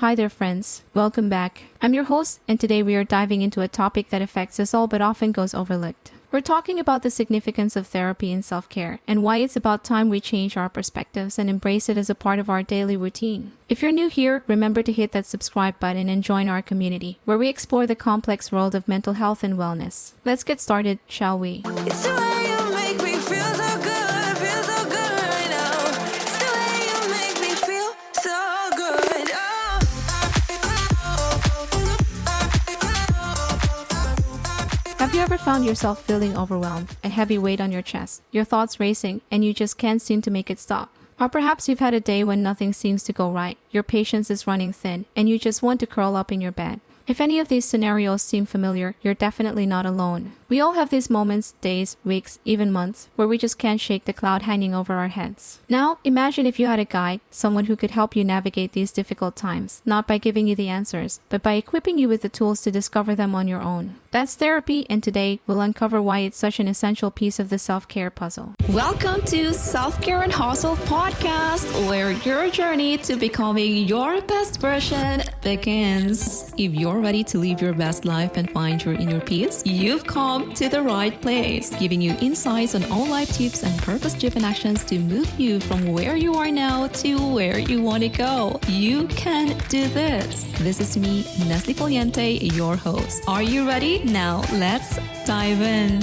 Hi there, friends. Welcome back. I'm your host, and today we are diving into a topic that affects us all but often goes overlooked. We're talking about the significance of therapy and self-care, and why it's about time we change our perspectives and embrace it as a part of our daily routine. If you're new here, remember to hit that subscribe button and join our community, where we explore the complex world of mental health and wellness. Let's get started, shall we? It's the way you make me feel so good, right now. It's the way you make me feel so good. Have you ever found yourself feeling overwhelmed, a heavy weight on your chest, your thoughts racing, and you just can't seem to make it stop? Or perhaps you've had a day when nothing seems to go right, your patience is running thin, and you just want to curl up in your bed. If any of these scenarios seem familiar, you're definitely not alone. We all have these moments, days, weeks, even months, where we just can't shake the cloud hanging over our heads. Now, imagine if you had a guide, someone who could help you navigate these difficult times, not by giving you the answers, but by equipping you with the tools to discover them on your own. That's therapy, and today we'll uncover why it's such an essential piece of the self-care puzzle. Welcome to Self-Care and Hustle Podcast, where your journey to becoming your best version begins. If you're ready to live your best life and find your inner peace, you've come to the right place, giving you insights on all life tips and purpose-driven actions to move you from where you are now to where you want to go. You can do this. This is me, Nestle Poliente, your host. Are you ready? Now, let's dive in.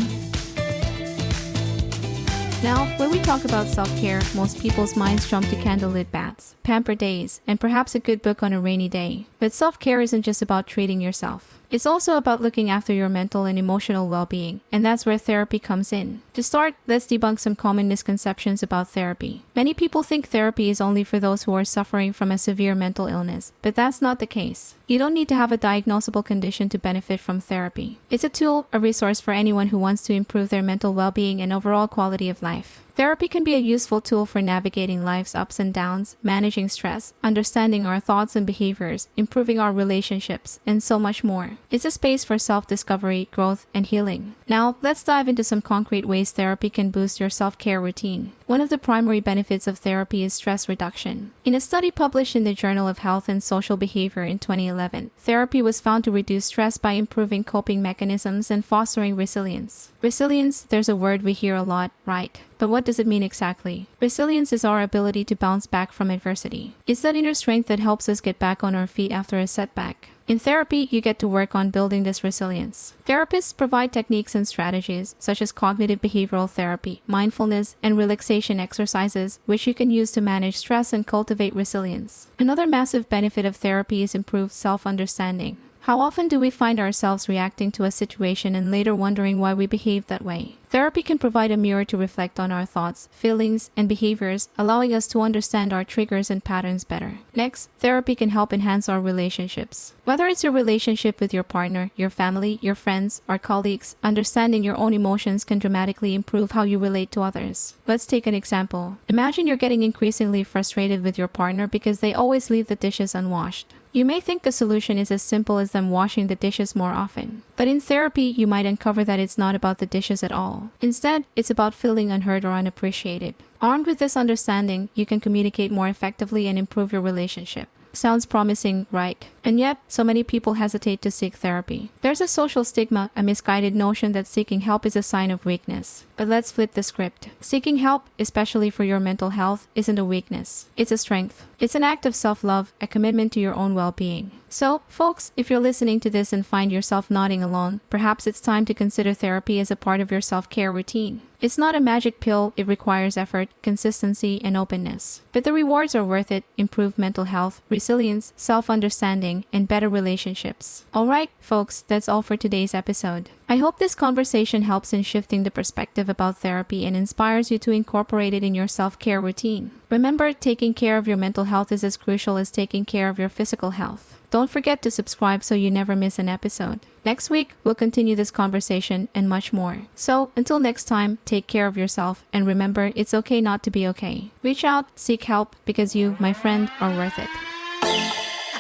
Now, when we talk about self-care, most people's minds jump to candlelit baths, pamper days, and perhaps a good book on a rainy day. But self-care isn't just about treating yourself. It's also about looking after your mental and emotional well-being, and that's where therapy comes in. To start, let's debunk some common misconceptions about therapy. Many people think therapy is only for those who are suffering from a severe mental illness, but that's not the case. You don't need to have a diagnosable condition to benefit from therapy. It's a tool, a resource for anyone who wants to improve their mental well-being and overall quality of life. Therapy can be a useful tool for navigating life's ups and downs, managing stress, understanding our thoughts and behaviors, improving our relationships, and so much more. It's a space for self-discovery, growth, and healing. Now, let's dive into some concrete ways therapy can boost your self-care routine. One of the primary benefits of therapy is stress reduction. In a study published in the Journal of Health and Social Behavior in 2011, therapy was found to reduce stress by improving coping mechanisms and fostering resilience. Resilience, there's a word we hear a lot, right? But what does it mean exactly? Resilience is our ability to bounce back from adversity. It's that inner strength that helps us get back on our feet after a setback. In therapy, you get to work on building this resilience. Therapists provide techniques and strategies such as cognitive behavioral therapy, mindfulness, and relaxation exercises, which you can use to manage stress and cultivate resilience. Another massive benefit of therapy is improved self-understanding. How often do we find ourselves reacting to a situation and later wondering why we behaved that way? Therapy can provide a mirror to reflect on our thoughts, feelings, and behaviors, allowing us to understand our triggers and patterns better. Next, therapy can help enhance our relationships. Whether it's your relationship with your partner, your family, your friends, or colleagues, understanding your own emotions can dramatically improve how you relate to others. Let's take an example. Imagine you're getting increasingly frustrated with your partner because they always leave the dishes unwashed. You may think the solution is as simple as them washing the dishes more often. But in therapy, you might uncover that it's not about the dishes at all. Instead, it's about feeling unheard or unappreciated. Armed with this understanding, you can communicate more effectively and improve your relationship. Sounds promising, right? And yet, so many people hesitate to seek therapy. There's a social stigma, a misguided notion that seeking help is a sign of weakness. But let's flip the script. Seeking help, especially for your mental health, isn't a weakness. It's a strength. It's an act of self-love, a commitment to your own well-being. So, folks, if you're listening to this and find yourself nodding along, perhaps it's time to consider therapy as a part of your self-care routine. It's not a magic pill, it requires effort, consistency, and openness. But the rewards are worth it: improved mental health, resilience, self-understanding, and better relationships. Alright, folks, that's all for today's episode. I hope this conversation helps in shifting the perspective about therapy and inspires you to incorporate it in your self-care routine. Remember, taking care of your mental health is as crucial as taking care of your physical health. Don't forget to subscribe so you never miss an episode. Next week, we'll continue this conversation and much more. So, until next time, take care of yourself and remember, it's okay not to be okay. Reach out, seek help, because you, my friend, are worth it.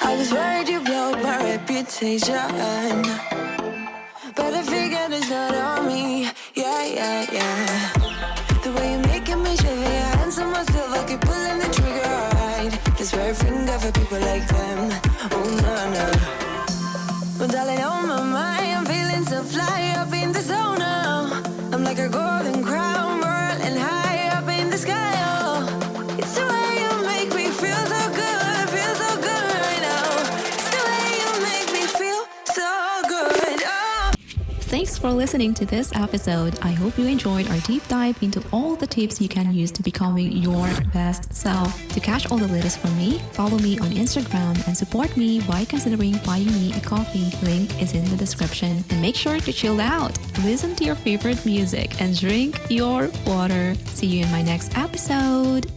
I was worried you blowed my reputation, but I figured it's not on me. Yeah. The way you're making me shiver, your hands on myself, I keep pulling the trigger right. This red finger for people like them. Thanks for listening to this episode. I hope you enjoyed our deep dive into all the tips you can use to becoming your best self. To catch all the latest from me, follow me on Instagram and support me by considering buying me a coffee. Link is in the description. And make sure to chill out, listen to your favorite music, and drink your water. See you in my next episode.